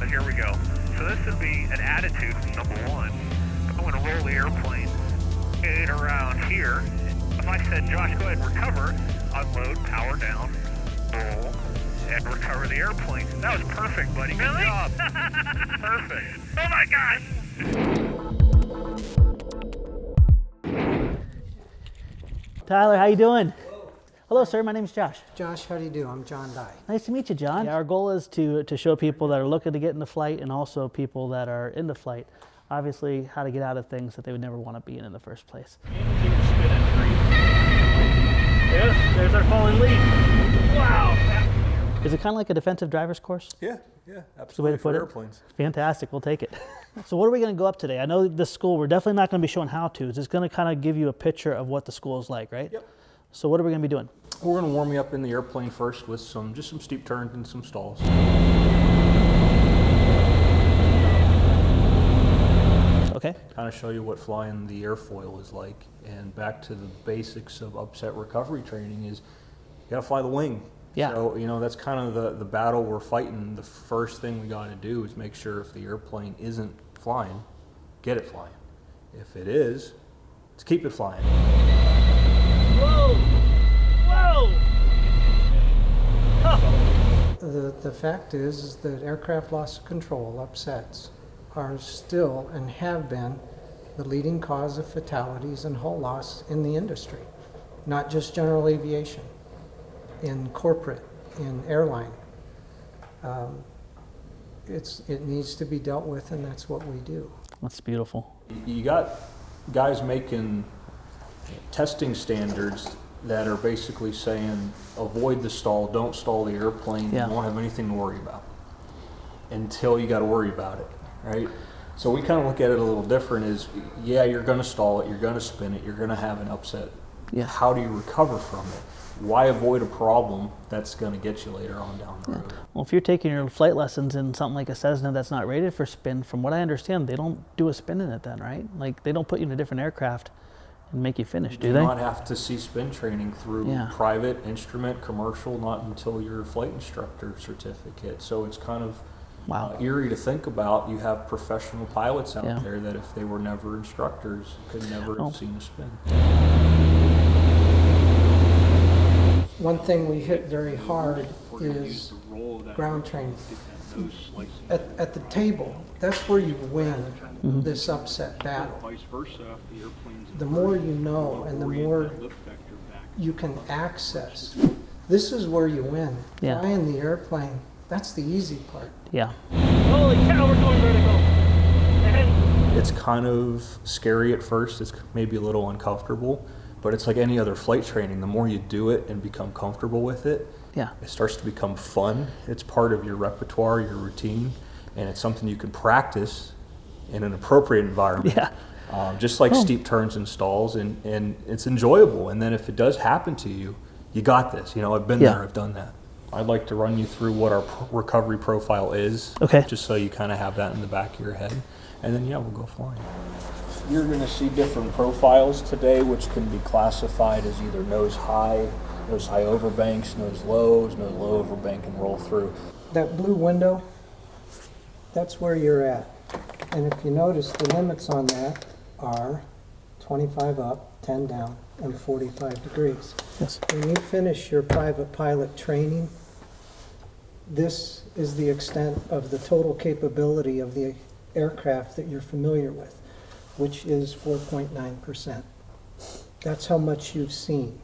But here we go. So this would be an attitude, number one. I'm going to roll the airplane in around here. If I said, Josh, go ahead and recover, unload, power down, roll, and recover the airplane. That was perfect, buddy. Good job. Perfect. Oh my gosh! Tyler, how you doing? Hello, sir. My name's Josh. Josh, how do you do? I'm John Dye. Nice to meet you, John. Yeah, our goal is to show people that are looking to get into flight and also people that are into flight, obviously, how to get out of things that they would never want to be in the first place. Yes, there's our falling lead. Wow. Is it kind of like a defensive driver's course? Yeah, absolutely. That's the way to put it. Airplanes. Fantastic, we'll take it. So what are we going to go up today? I know this school, we're definitely not going to be showing how-tos. It's going to kind of give you a picture of what the school is like, right? Yep. So what are we going to be doing? We're going to warm you up in the airplane first with just some steep turns and some stalls. Okay. Kind of show you what flying the airfoil is like. And back to the basics of upset recovery training is you got to fly the wing. Yeah. So, that's kind of the battle we're fighting. The first thing we got to do is make sure if the airplane isn't flying, get it flying. If it is, let's keep it flying. Whoa! Whoa! The fact is that aircraft loss of control upsets are still and have been the leading cause of fatalities and hull loss in the industry, not just general aviation, in corporate, in airline. It needs to be dealt with, and that's what we do. That's beautiful. You got guys making testing standards that are basically saying avoid the stall, don't stall the airplane, Yeah. you won't have anything to worry about until you got to worry about it, right? So we kind of look at it a little different is, yeah, you're going to stall it, you're going to spin it, you're going to have an upset. Yeah. How do you recover from it? Why avoid a problem that's going to get you later on down the road? Well, if you're taking your flight lessons in something like a Cessna that's not rated for spin, from what I understand, they don't do a spin in it then, right? Like, they don't put you in a different aircraft and make you finish, do You they? do not have to see spin training through private, instrument, commercial, not until your flight instructor certificate. So it's kind of eerie to think about. You have professional pilots out there that if they were never instructors, could never have seen a spin. One thing we hit very hard is ground training. At the table, that's where you win this upset battle. The more you know and the more you can access, this is where you win. Yeah. Flying the airplane, that's the easy part. Yeah. Holy cow, we're going vertical. It's kind of scary at first. It's maybe a little uncomfortable, but it's like any other flight training. The more you do it and become comfortable with it, it starts to become fun. It's part of your repertoire, your routine, and it's something you can practice in an appropriate environment. Yeah. Just like steep turns and stalls, and it's enjoyable. And then if it does happen to you, you got this. I've been there, I've done that. I'd like to run you through what our recovery profile is, just so you kind of have that in the back of your head. And then, we'll go flying. You're going to see different profiles today, which can be classified as either nose high overbanks, nose low overbank, and roll through. That blue window, that's where you're at. And if you notice, the limits on that are 25 up, 10 down, and 45 degrees. Yes. When you finish your private pilot training, this is the extent of the total capability of the aircraft that you're familiar with, which is 4.9%. That's how much you've seen.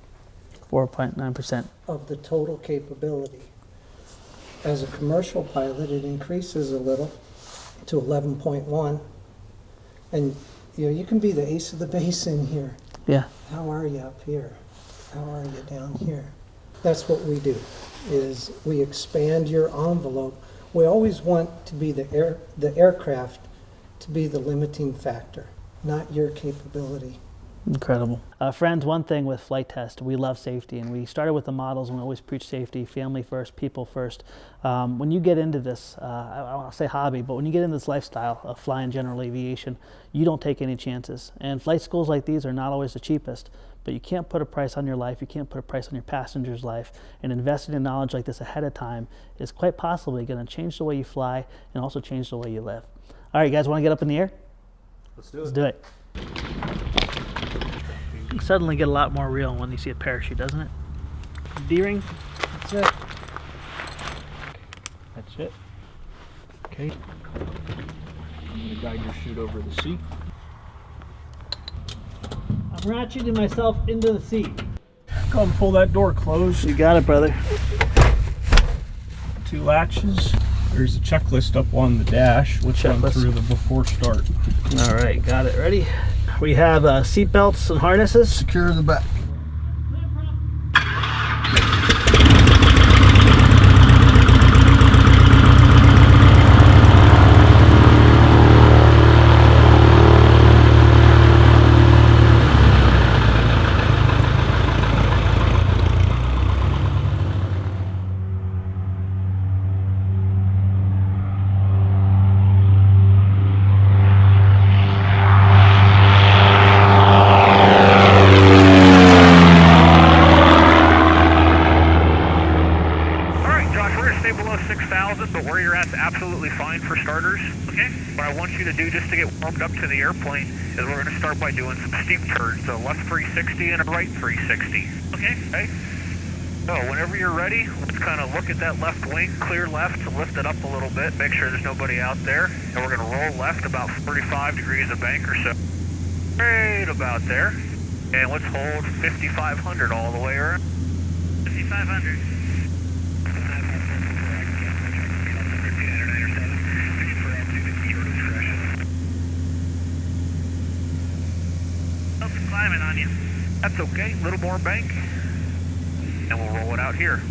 4.9%. Of the total capability. As a commercial pilot, it increases a little to 11.1. And you can be the ace of the base in here. Yeah. How are you up here? How are you down here? That's what we do, is we expand your envelope. We always want to be the aircraft to be the limiting factor, not your capability. Incredible. Friends, one thing with FliteTest, we love safety, and we started with the models, and we always preach safety, family first, people first. When you get into this, I'll say hobby, but when you get into this lifestyle of flying general aviation, you don't take any chances. And flight schools like these are not always the cheapest, but you can't put a price on your life. You can't put a price on your passenger's life. And investing in knowledge like this ahead of time is quite possibly going to change the way you fly and also change the way you live. All right, you guys want to get up in the air? Let's do it. Let's do it. You can suddenly get a lot more real when you see a parachute, doesn't it? D-ring, that's it. That's it. Okay. I'm going to guide your chute over the seat. I'm ratcheting myself into the seat. Go and pull that door closed. You got it, brother. 2 latches. There's a checklist up on the dash. Let's run through the before start. All right, got it. Ready? We have seat belts and harnesses. Secure the back. Absolutely fine for starters. Okay. What I want you to do just to get warmed up to the airplane is we're going to start by doing some steep turns, a left 360 and a right 360. Okay. Okay. So whenever you're ready, let's kind of look at that left wing, clear left, lift it up a little bit, make sure there's nobody out there, and we're going to roll left about 35 degrees of bank or so. Right about there. And let's hold 5,500 all the way around. 5,500. Climbing on you. That's okay. A little more bank, and we'll roll it out here.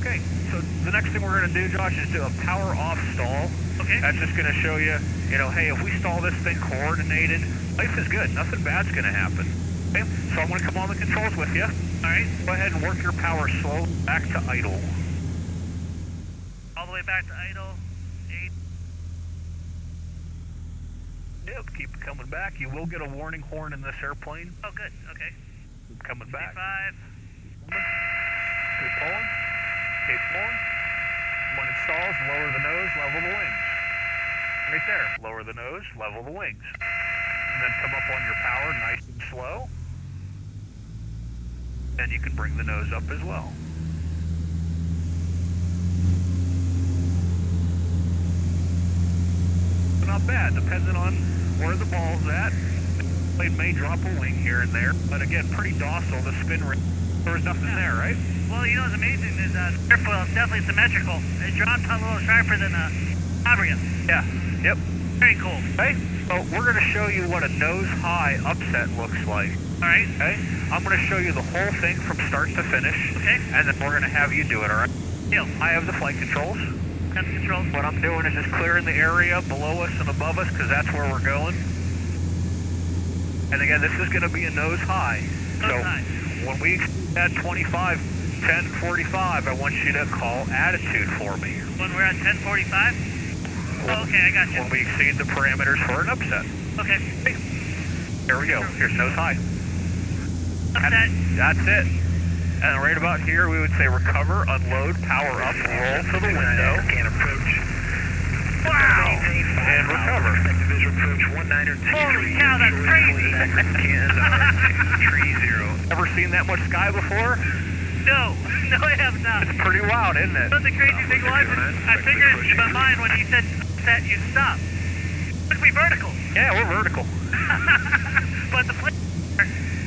Okay. So the next thing we're going to do, Josh, is do a power off stall. Okay. That's just going to show you, hey, if we stall this thing coordinated, life is good. Nothing bad's going to happen. Okay. So I'm going to come on the controls with you. All right. Go ahead and work your power slow back to idle. All the way back to idle. 8. Yep, keep coming back. You will get a warning horn in this airplane. Oh, good. Okay. Keep coming back. 5. Keep pulling. Keep pulling. When it stalls, lower the nose, level the wings. Right there. Lower the nose, level the wings. And then come up on your power nice and slow. And you can bring the nose up as well. Not bad, depending on where the ball's at. The plane may drop a wing here and there, but again, pretty docile. The spin rate, there's nothing there, right? Well, what's amazing is airfoil is definitely symmetrical. It drops a little sharper than a Fabria. Yeah, yep. Very cool. Okay, so we're going to show you what a nose-high upset looks like. All right. Okay, I'm going to show you the whole thing from start to finish. Okay. And then we're going to have you do it, all right? Deal. I have the flight controls. Controls. What I'm doing is just clearing the area below us and above us because that's where we're going. And again, this is going to be a nose high. So when we at 25, 10, 45, I want you to call attitude for me. When we're at 10:45? Oh, okay, I got you. When we exceed the parameters for an upset. Okay. Hey, here we go. Here's nose high. Upset. That's it. And right about here, we would say recover, unload, power up, roll to the window. Can approach. Wow! And recover. Holy cow, that's crazy! Ever seen that much sky before? No, I have not. It's pretty wild, isn't it? But the crazy thing was, I figured in my mind when you said that you stop. Look, we vertical. Yeah, we're vertical. But the plane...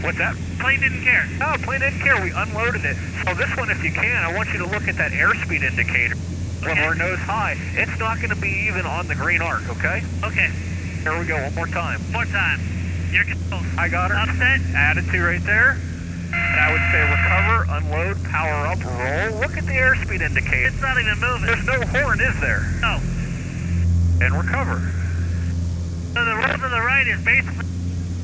What's that? Plane didn't care. No, plane didn't care. We unloaded it. So this one, if you can, I want you to look at that airspeed indicator. Okay. When we're nose high, it's not going to be even on the green arc, okay? Okay. Here we go, one more time. More time. Your control. I got her. Upset. Attitude right there. And I would say recover, unload, power up, roll. Look at the airspeed indicator. It's not even moving. There's no horn, is there? No. And recover. So the roll to the right is basically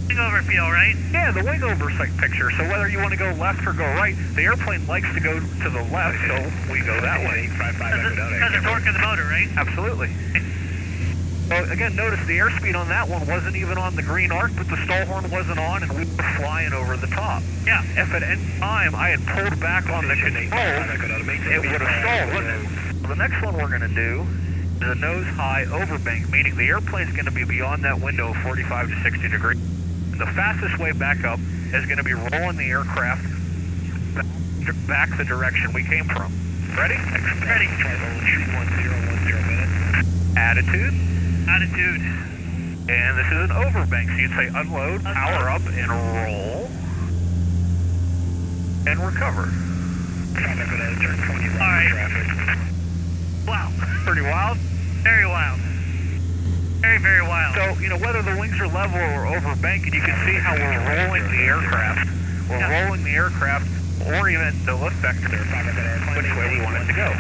wing over feel, right? Yeah, the wing over picture. So whether you want to go left or go right, the airplane likes to go to the left, so we go that way. Because the torque of the motor, right? Absolutely. So again, notice the airspeed on that one wasn't even on the green arc, but the stall horn wasn't on, and we were flying over the top. Yeah. If at any time I had pulled back on the controls, it would have stalled, wouldn't it? So the next one we're going to do is a nose-high overbank, meaning the airplane's going to be beyond that window of 45 to 60 degrees. And the fastest way back up is going to be rolling the aircraft back the direction we came from. Ready? Ready. 1010 minutes. Attitude. Attitude. And this is an overbank, so you'd say unload, power up, and roll. And recover. Alright. Wow. Pretty wild? Very wild. Very, very wild. So, you know, whether the wings are level or overbanking, you can see how we're rolling the aircraft. We're rolling the aircraft, orient the lift vector which way we want it to go.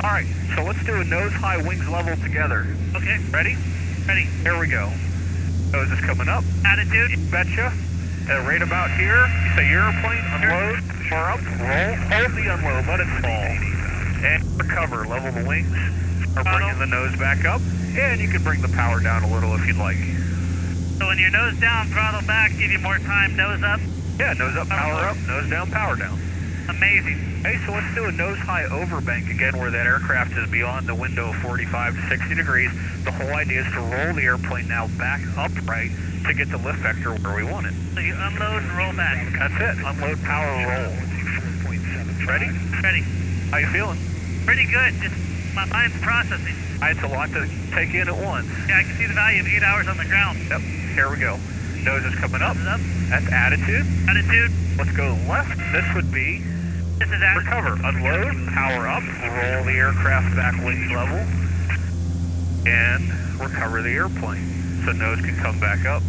Alright, so let's do a nose-high wings level together. Okay. Ready? Ready. Here we go. Nose is coming up. Attitude. Betcha. Right about here, you say airplane, unload, power up, roll, hold the unload, let it fall. And recover, level the wings, start bringing the nose back up, and you can bring the power down a little if you'd like. So when you're nose down, throttle back, give you more time, nose up? Yeah, nose up, power up, nose down, power down. Amazing. Okay, so let's do a nose-high overbank again where that aircraft is beyond the window of 45 to 60 degrees. The whole idea is to roll the airplane now back upright to get the lift vector where we want it. So you unload and roll back. That's it. Unload, power, roll. Ready? Ready. How you feeling? Pretty good. Just my mind's processing. It's a lot to take in at once. Yeah, I can see the value of 8 hours on the ground. Yep. Here we go. Nose is coming up. Up. That's attitude. Attitude. Let's go left. This would be this is recover. Unload, power up, roll the aircraft back wings level, and recover the airplane. So nose can come back up.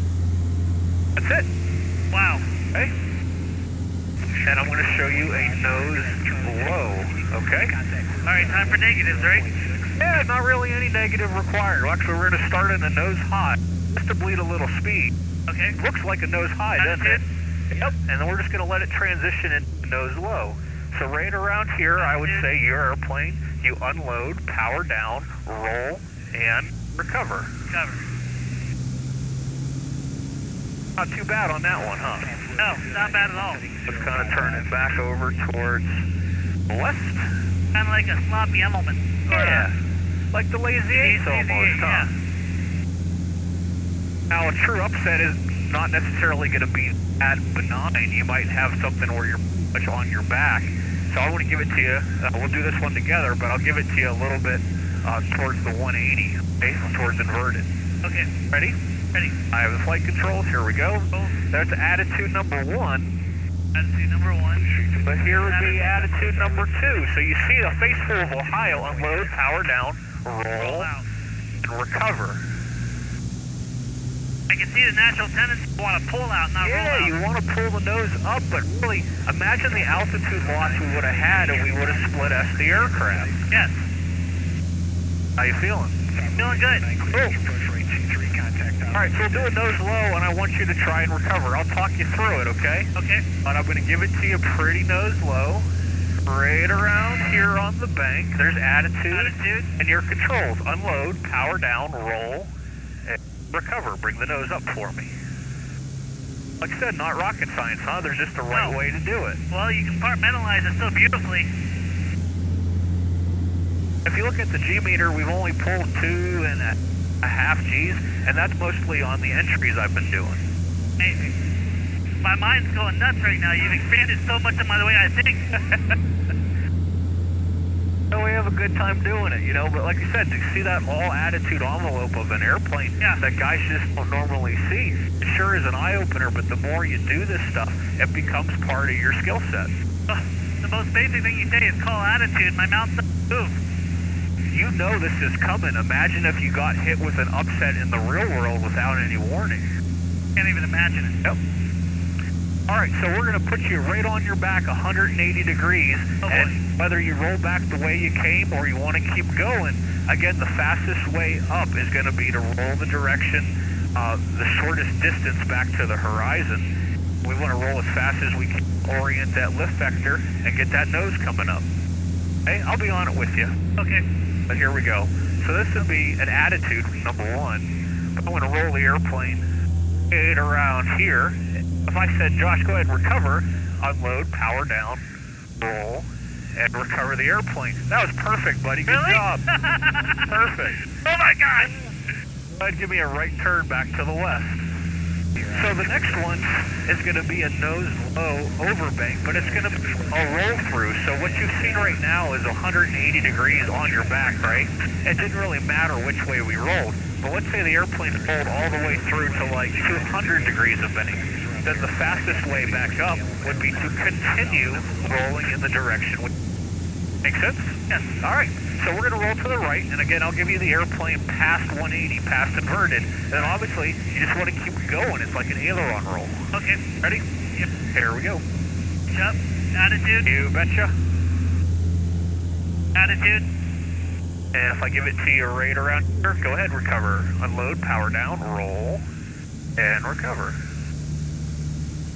That's it. Wow. Okay. And I'm going to show you a nose low. Okay? Alright, time for negatives, right? Yeah, not really any negative required. Well, actually, we're going to start in a nose high, just to bleed a little speed. Okay. Looks like a nose high, doesn't it? Yep. And then we're just going to let it transition into nose low. So right around here, I would say your airplane, you unload, power down, roll, and recover. Recover. Not too bad on that one, huh? No, not bad at all. Let's kind of turn it back over towards the west. Kind of like a sloppy Emmelman. Yeah, like the Lazy Ace almost, huh? Yeah. Now, a true upset is not necessarily going to be that benign. You might have something where you're much on your back. So I want to give it to you. We'll do this one together, but I'll give it to you a little bit towards the 180, okay? Towards inverted. Okay. Ready? Ready. I have the flight controls. Here we go. That's attitude number 1. Attitude number 1. But here would be attitude number 2. So you see the face full of Ohio. Unload, power down, roll, and recover. I can see the natural tendency to want to pull out, not roll out. Yeah, you want to pull the nose up, but really, imagine the altitude loss we would have had if we would have split S the aircraft. Yes. How you feeling? Feeling good. Cool. Alright, so we'll do a nose low, and I want you to try and recover. I'll talk you through it, okay? Okay. And I'm going to give it to you pretty nose low. Right around here on the bank. There's attitude. And your controls. Unload, power down, roll, and recover. Bring the nose up for me. Like I said, not rocket science, huh? There's just a right way to do it. Well, you compartmentalize it so beautifully. If you look at the G meter, we've only pulled 2.5 Gs, and that's mostly on the entries I've been doing. Amazing. My mind's going nuts right now. You've expanded so much of the way I think. So we have a good time doing it, you know, but like I said, to see that all attitude envelope of an airplane that guys just don't normally see, it sure is an eye-opener, but the more you do this stuff, it becomes part of your skill set. The most basic thing you say is call attitude. My mouth doesn't move. You know this is coming. Imagine if you got hit with an upset in the real world without any warning. Can't even imagine it. Yep. Alright, so we're going to put you right on your back 180 degrees, and whether you roll back the way you came or you want to keep going, again, the fastest way up is going to be to roll the direction, the shortest distance back to the horizon. We want to roll as fast as we can, orient that lift vector, and get that nose coming up. Okay, I'll be on it with you. Okay. But here we go. So so this would be an attitude number one. But I want to roll the airplane right around here. If I said, Josh, go ahead and recover, unload, power down, roll, and recover the airplane. That was perfect, buddy. Good job. Perfect. Oh my God! Go ahead and give me a right turn back to the west. So the next one is going to be a nose low overbank, but it's going to be a roll through. So what you've seen right now is 180 degrees on your back, right? It didn't really matter which way we rolled. But let's say the airplane rolled all the way through to like 200 degrees of bank. Then the fastest way back up would be to continue rolling in the direction. Make sense? Yes. All right. So we're going to roll to the right, and again, I'll give you the airplane past 180, past inverted, and then obviously, you just want to keep going. It's like an aileron roll. Okay. Ready? Yep. Here we go. Jump. Attitude. You betcha. Attitude. And if I give it to you right around here, go ahead, recover. Unload, power down, roll, and recover.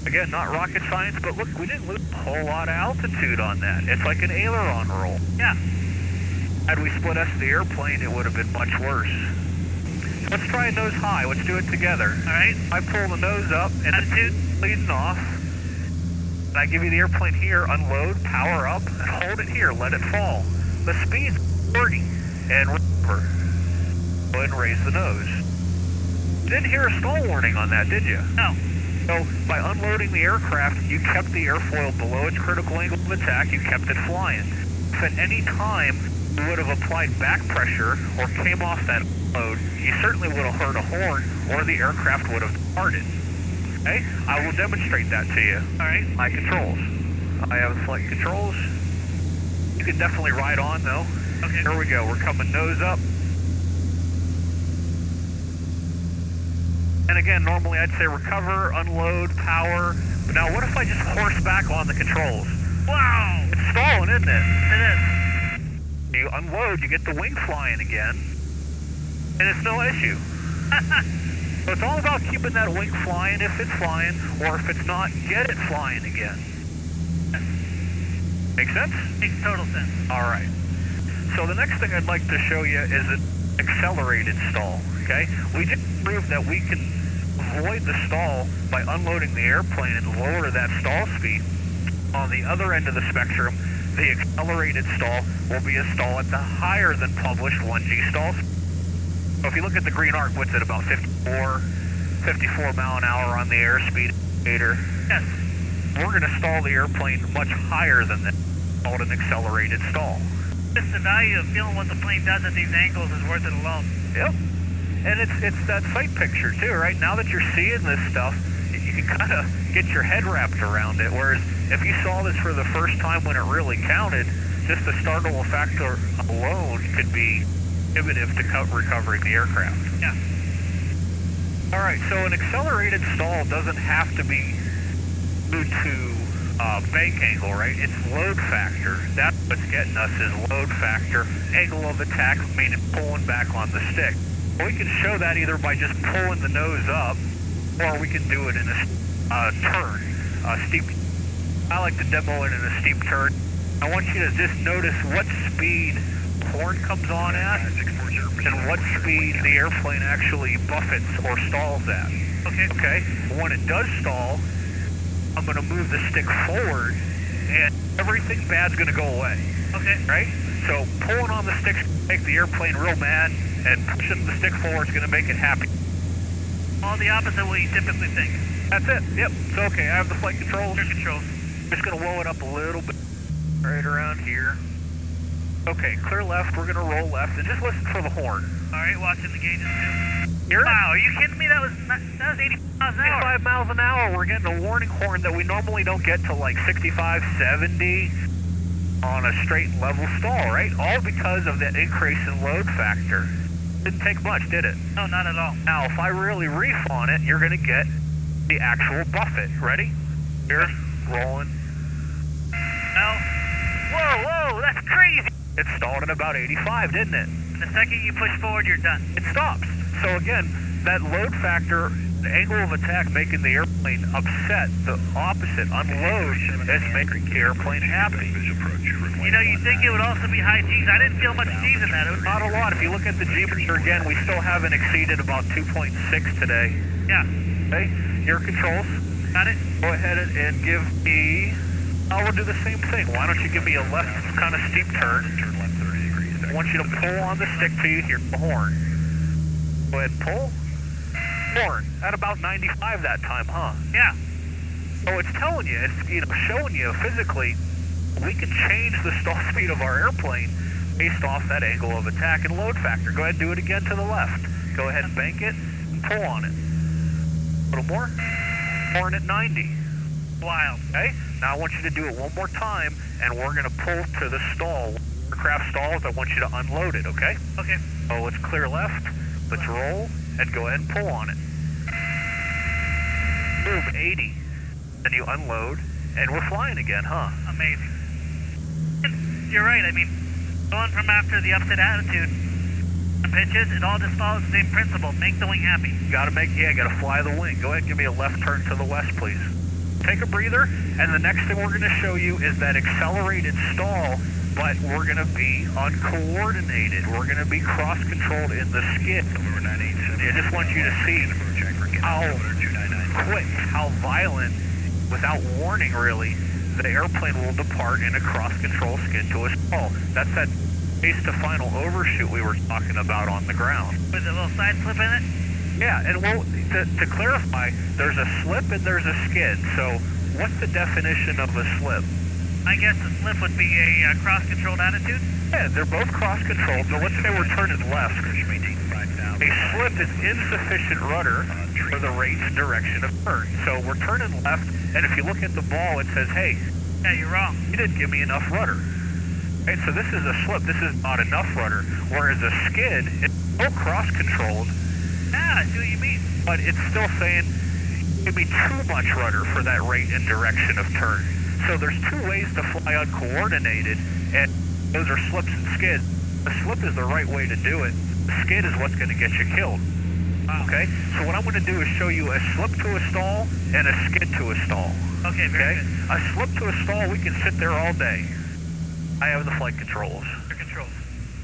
Again, not rocket science, but look, we didn't lose a whole lot of altitude on that. It's like an aileron roll. Yeah. Had we split us the airplane, it would have been much worse. Let's try a nose high. Let's do it together. All right. I pull the nose up and attitude leading off. And I give you the airplane here, unload, power up, and hold it here. Let it fall. The speed's 40 and recover. Go ahead and raise the nose. Didn't hear a stall warning on that, did you? No. So by unloading the aircraft, you kept the airfoil below its critical angle of attack. You kept it flying. If at any time you would have applied back pressure or came off that load, you certainly would have heard a horn or the aircraft would have departed. Okay? I will demonstrate that to you. All right. My controls. I have flight controls. You can definitely ride on though. Okay. Here we go. We're coming nose up. And again, normally I'd say recover, unload, power. But now what if I just horse back on the controls? Wow! It's stalling, isn't it? It is. You unload, you get the wing flying again, and it's no issue. So it's all about keeping that wing flying if it's flying, or if it's not, get it flying again. Make sense? Makes total sense. All right. So the next thing I'd like to show you is an accelerated stall, okay? We just proved that we can avoid the stall by unloading the airplane and lower that stall speed. On the other end of the spectrum, the accelerated stall will be a stall at the higher than published 1G stall speed. So if you look at the green arc, what's it, about 54 mile an hour on the airspeed indicator? Yes. We're going to stall the airplane much higher than that, called an accelerated stall. Just the value of feeling what the plane does at these angles is worth it alone. Yep. And it's that sight picture too, right? Now that you're seeing this stuff, you can kind of get your head wrapped around it. Whereas if you saw this for the first time when it really counted, just the startle factor alone could be inhibitive to recovering the aircraft. Yeah. All right, so an accelerated stall doesn't have to be due to bank angle, right? It's load factor. That's what's getting us is load factor, angle of attack, meaning pulling back on the stick. We can show that either by just pulling the nose up, or we can do it in a turn, steep. I like to demo it in a steep turn. I want you to just notice what speed the horn comes on at, and what speed the airplane actually buffets or stalls at. Okay. Okay. When it does stall, I'm going to move the stick forward, and everything bad's going to go away. Okay. Right? So pulling on the stick's going to make the airplane real mad, and pushing the stick forward is going to make it happy. All the opposite of what you typically think. That's it. Yep. So okay, I have the flight controls. Your controls. I'm just going to roll it up a little bit, right around here. Okay, clear left. We're going to roll left, and just listen for the horn. All right, watching the gauges too. Hear it? Wow, are you kidding me? That was 80 miles an hour. 85 miles an hour. We're getting a warning horn that we normally don't get to like 65, 70 on a straight level stall, right? All because of that increase in load factor. Didn't take much, did it? No, not at all. Now, if I really reef on it, you're going to get the actual buffet. Ready? Here, rolling. Now, whoa, that's crazy. It stalled at about 85, didn't it? The second you push forward, you're done. It stops. So again, that load factor The angle of attack making the airplane upset, the opposite, unload, is making the airplane happy. You know, you'd think it would also be high G's. I didn't feel much G's in that. It was Not a lot. If you look at the G meter again, we still haven't exceeded about 2.6 today. yeah, Okay, your controls. got it. Go ahead and give me, we'll do the same thing. Why don't you give me a left kind of steep turn. I want you to pull on the stick till you hear the horn. Go ahead and pull. Horn at about 95 that time, huh? Yeah. So it's telling you, it's showing you physically, we can change the stall speed of our airplane based off that angle of attack and load factor. Go ahead and do it again to the left. Go ahead and bank it and pull on it. A little more. Horn at 90. Wild. Okay? Now I want you to do it one more time, and we're going to pull to the stall. Aircraft stalls, I want you to unload it, okay? Okay. So let's clear left, let's roll, and go ahead and pull on it. Boom, 80. Then you unload, and we're flying again, huh? Amazing. You're right. I mean, going from after the upset attitude, the pitches, it all just follows the same principle. Make the wing happy. Gotta fly the wing. Go ahead and give me a left turn to the west, please. Take a breather, and the next thing we're gonna show you is that accelerated stall, but we're gonna be uncoordinated. We're gonna be cross-controlled in the skid. I just want you to see how quick, how violent, without warning really, the airplane will depart in a cross-control skid to a stall. That's that base to final overshoot we were talking about on the ground. With a little side slip in it? Yeah, and to clarify, there's a slip and there's a skid. So what's the definition of a slip? I guess the slip would be a cross-controlled attitude. Yeah, they're both cross-controlled, but let's say we're turning left. A slip is insufficient rudder for the rate and direction of turn. So we're turning left, and if you look at the ball, it says, hey, Yeah, you're wrong. you didn't give me enough rudder. Right, so this is a slip, this is not enough rudder. Whereas a skid, it's still cross-controlled, Yeah, I see what you mean. but it's still saying, give me too much rudder for that rate and direction of turn. So there's two ways to fly uncoordinated, and those are slips and skids. The slip is the right way to do it. The skid is what's going to get you killed. Okay? So what I'm going to do is show you a slip to a stall and a skid to a stall. Okay, very good. A slip to a stall, we can sit there all day. I have the flight controls. Your controls.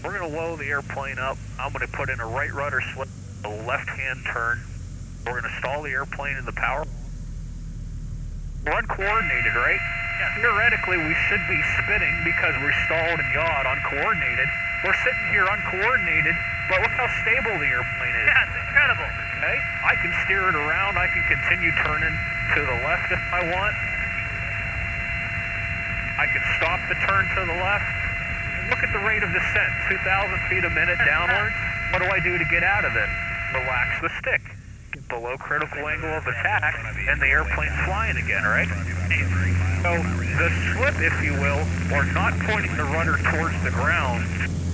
We're going to load the airplane up. I'm going to put in a right rudder slip, a left-hand turn. We're going to stall the airplane in the power. We're uncoordinated, right? Yeah. Theoretically, we should be spinning because we're stalled and yawed, uncoordinated. We're sitting here uncoordinated, but look how stable the airplane is. Yeah, it's incredible. Okay? I can steer it around. I can continue turning to the left if I want. I can stop the turn to the left. Look at the rate of descent, 2,000 feet a minute downwards. What do I do to get out of it? Relax the stick. Get below critical angle of attack, and the airplane's flying again, right? So the slip, if you will, or not pointing the rudder towards the ground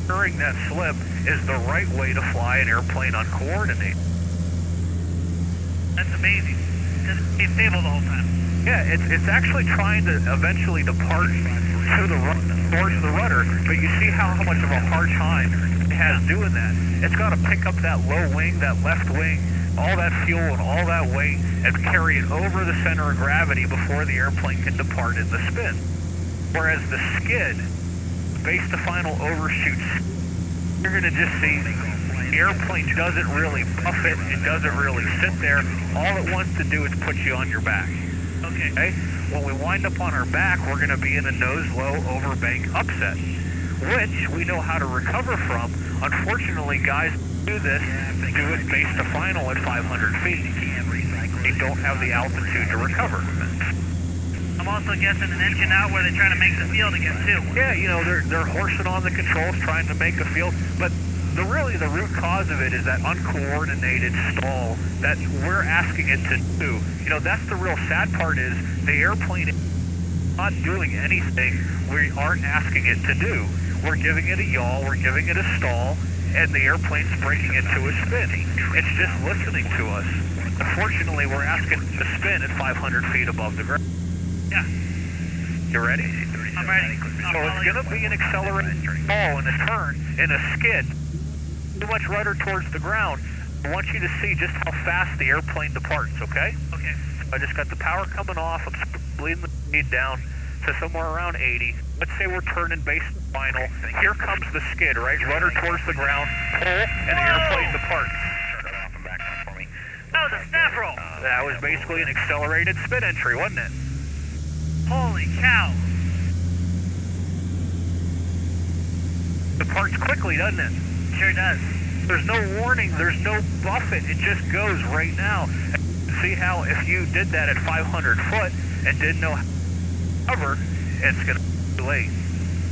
during that slip is the right way to fly an airplane uncoordinated. That's amazing. Just stay stable the whole time. Yeah, it's actually trying to eventually depart to the towards the rudder, but you see how much of a hard time it has doing that. It's got to pick up that low wing, that left wing, all that fuel and all that weight, and carry it over the center of gravity before the airplane can depart in the spin. Whereas the skid, base to final overshoot, you're going to just see the airplane doesn't really buffet, it doesn't really sit there. All it wants to do is put you on your back. Okay? When we wind up on our back, we're going to be in a nose-low overbank upset, which we know how to recover from. Unfortunately, guys do it base to final at 500 feet. They don't have the altitude to recover. I'm also guessing an engine out where they're trying to make the field again too. Yeah, you know, they're horsing on the controls trying to make a field, but the root cause of it is that uncoordinated stall that we're asking it to do. You know, that's the real sad part is the airplane is not doing anything we aren't asking it to do. We're giving it a yaw, we're giving it a stall, and the airplane's breaking into a spin. It's just listening to us. Unfortunately, we're asking it to spin at 500 feet above the ground. Yeah. You ready? I'm ready. So it's going to be an accelerated fall in a turn, in a skid. Too much rudder towards the ground. I want you to see just how fast the airplane departs, okay? Okay. I just got the power coming off. I'm bleeding the speed down to somewhere around 80. Let's say we're turning base and final. Here comes the skid, right? Rudder towards the ground, pull, and the airplane departs. That was a snap roll. That was basically an accelerated spin entry, wasn't it? Holy cow. Departs quickly, doesn't it? Sure does. There's no warning, there's no buffet, it just goes right now. See how if you did that at 500 foot and didn't know how to cover, it's going to be late.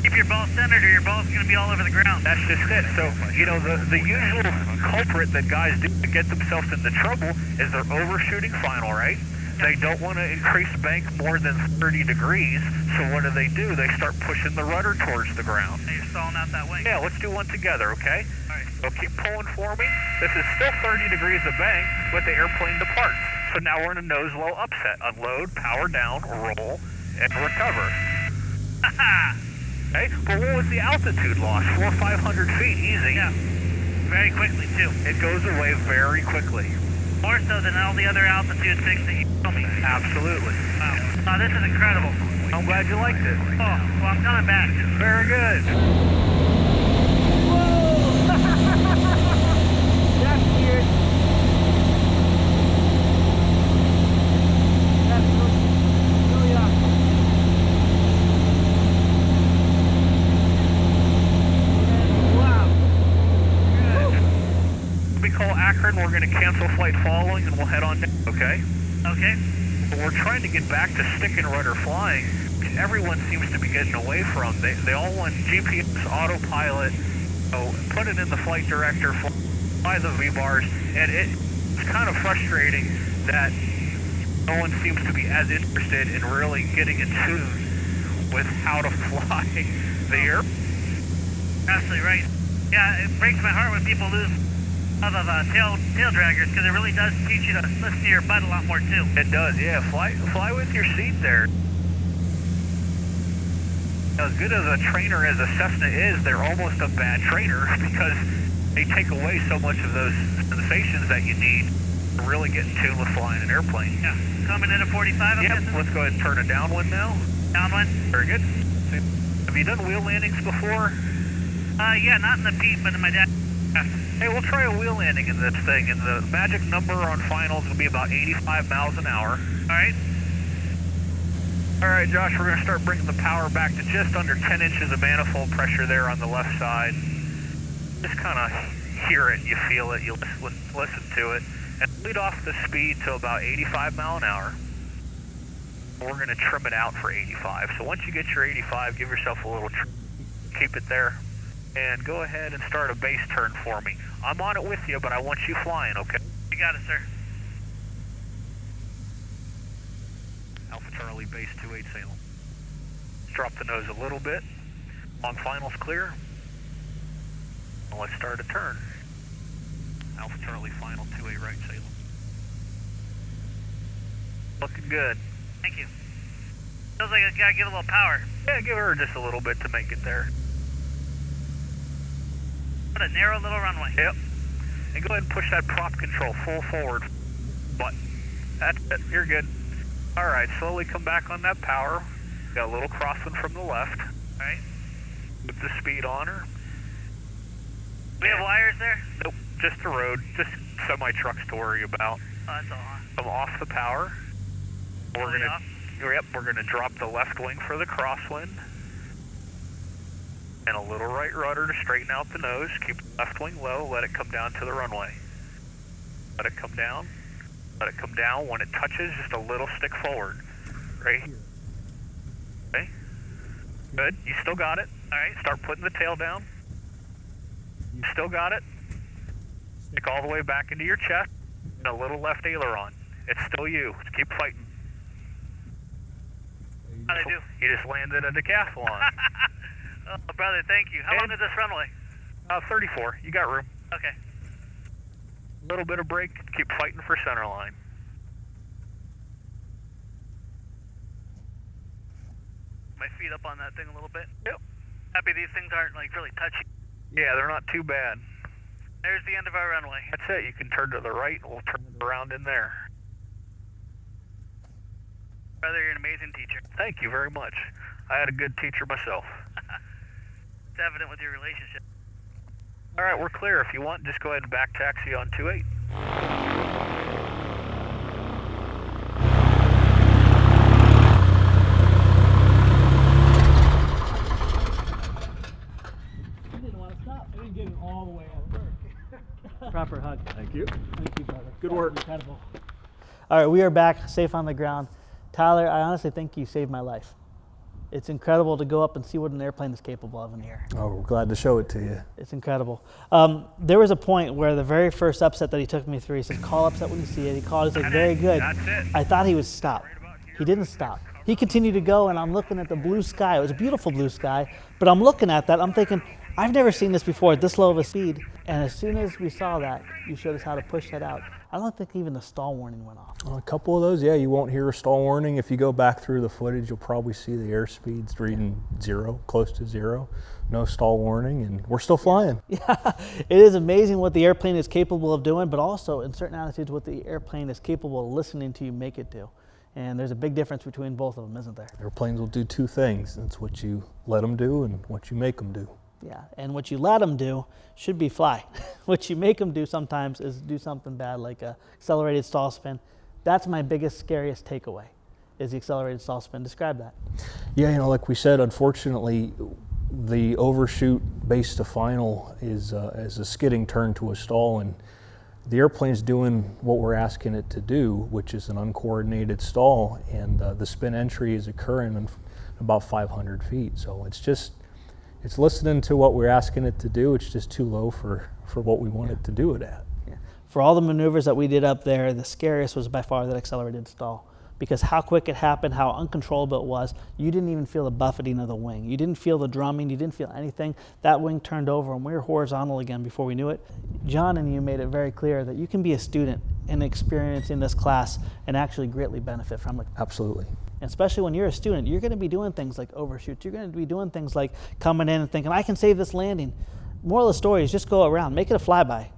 Keep your ball centered or your ball's going to be all over the ground. That's just it. So, you know, the usual culprit that guys do to get themselves into trouble is they're overshooting final, right? They don't want to increase bank more than 30 degrees, so what do? They start pushing the rudder towards the ground. Now you're stalling out that wing. Yeah, let's do one together, okay? All right. So keep pulling for me. This is still 30 degrees of bank, but the airplane departs. So now we're in a nose low upset. Unload, power down, roll, and recover. Okay, but what was the altitude loss? 400 or 500 feet, easy. Yeah. Very quickly, too. It goes away very quickly. More so than all the other altitude things that you told me. Absolutely. Wow. Oh, this is incredible. I'm glad you liked it. Oh, well, I'm coming back. Very good. That's weird. That's really awesome. Wow. We call Akron, we're going to cancel flight following and we'll head on down, okay? Okay. But we're trying to get back to stick and rudder flying. Everyone seems to be getting away from. They all want GPS, autopilot, so put it in the flight director, fly the V-bars, and it's kind of frustrating that no one seems to be as interested in really getting in tune with how to fly the air. Absolutely right. Yeah, it breaks my heart when people lose love of tail draggers, because it really does teach you to listen to your butt a lot more too. It does, yeah. Fly with your seat there. As good as a trainer as a Cessna is, they're almost a bad trainer because they take away so much of those sensations that you need to really get in tune with flying an airplane. Yeah. Coming in at 45, I'm Yep, guessing? let's go ahead and turn a downwind now. Downwind? Very good. Have you done wheel landings before? Yeah, not in the Pete, but in my dad. Hey, we'll try a wheel landing in this thing, and the magic number on finals will be about 85 miles an hour. All right. All right, Josh, we're going to start bringing the power back to just under 10 inches of manifold pressure there on the left side. Just kind of hear it, you feel it, you listen to it, and lead off the speed to about 85 mile an hour. We're going to trim it out for 85. So once you get your 85, give yourself a little trim, keep it there, and go ahead and start a base turn for me. I'm on it with you, but I want you flying, okay? You got it, sir. Alpha Charlie, base 28 Salem. Let's drop the nose a little bit. On finals clear. Now let's start a turn. Alpha Charlie, final 28 right Salem. Looking good. Thank you. Feels like I gotta give a little power. Yeah, give her just a little bit to make it there. What a narrow little runway. Yep. And go ahead and push that prop control full forward button. That's it. You're good. All right, slowly come back on that power. Got a little crosswind from the left. All right. Put the speed on her. We have wires there? Nope, just the road. Just semi-trucks to worry about. Oh, that's all. Come off the power. We're gonna drop the left wing for the crosswind. And a little right rudder to straighten out the nose. Keep the left wing low, let it come down to the runway. Let it come down. Let it come down. When it touches, just a little stick forward. Right here. Okay. Good. You still got it. All right. Start putting the tail down. You still got it. Stick all the way back into your chest. And a little left aileron. It's still you. Keep fighting. How'd I do? You just landed a decathlon. Oh, brother, thank you. How long is this runway? 34. You got room. Okay. A little bit of brake. Keep fighting for center line. My feet up on that thing a little bit. Yep. Happy these things aren't like really touchy. Yeah, they're not too bad. There's the end of our runway. That's it. You can turn to the right and we'll turn it around in there. Brother, you're an amazing teacher. Thank you very much. I had a good teacher myself. It's evident with your relationship. All right, we're clear. If you want, just go ahead and back taxi on 28. You didn't want to stop. I didn't get it all the way out. Proper hug. Thank you. Thank you, brother. Good work. Incredible. All right, we are back, safe on the ground. Tyler, I honestly think you saved my life. It's incredible to go up and see what an airplane is capable of in the air. Oh, we're glad to show it to you. It's incredible. There was a point where the very first upset that he took me through, he said, call upset when you see it. He called, he's like, very good. That's it. I thought he would stop. He didn't stop. He continued to go, and I'm looking at the blue sky. It was a beautiful blue sky, but I'm looking at that, I'm thinking, I've never seen this before at this low of a speed. And as soon as we saw that, you showed us how to push that out. I don't think even the stall warning went off. A couple of those, yeah, you won't hear a stall warning. If you go back through the footage, you'll probably see the airspeed's reading 0, close to 0. No stall warning, and we're still flying. Yeah, it is amazing what the airplane is capable of doing, but also in certain attitudes what the airplane is capable of listening to you make it do. And there's a big difference between both of them, isn't there? Airplanes will do two things. That's what you let them do and what you make them do. Yeah, and what you let them do should be fly. What you make them do sometimes is do something bad, like a accelerated stall spin. That's my biggest, scariest takeaway, is the accelerated stall spin. Describe that. Yeah, like we said, unfortunately, the overshoot base to final is a skidding turn to a stall, and the airplane's doing what we're asking it to do, which is an uncoordinated stall, and the spin entry is occurring in about 500 feet. So it's listening to what we're asking it to do. It's just too low for what we want it to do it at. Yeah. For all the maneuvers that we did up there, the scariest was by far that accelerated stall, because how quick it happened, how uncontrollable it was. You didn't even feel the buffeting of the wing. You didn't feel the drumming. You didn't feel anything. That wing turned over and we were horizontal again before we knew it. John and you made it very clear that you can be a student and experiencing this class and actually greatly benefit from it. Absolutely. And especially when you're a student, you're going to be doing things like overshoots. You're going to be doing things like coming in and thinking, I can save this landing. Moral of the story is just go around. Make it a flyby.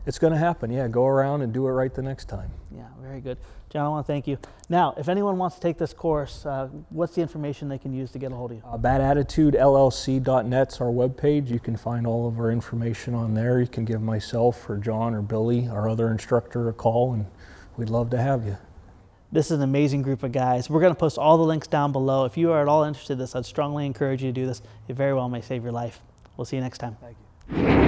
It's going to happen, yeah. Go around and do it right the next time. Yeah, very good. John, I want to thank you. Now, if anyone wants to take this course, what's the information they can use to get a hold of you? BadAttitudeLLC.net's our webpage. You can find all of our information on there. You can give myself or John or Billy, our other instructor, a call, and we'd love to have you. This is an amazing group of guys. We're going to post all the links down below. If you are at all interested in this, I'd strongly encourage you to do this. It very well may save your life. We'll see you next time. Thank you.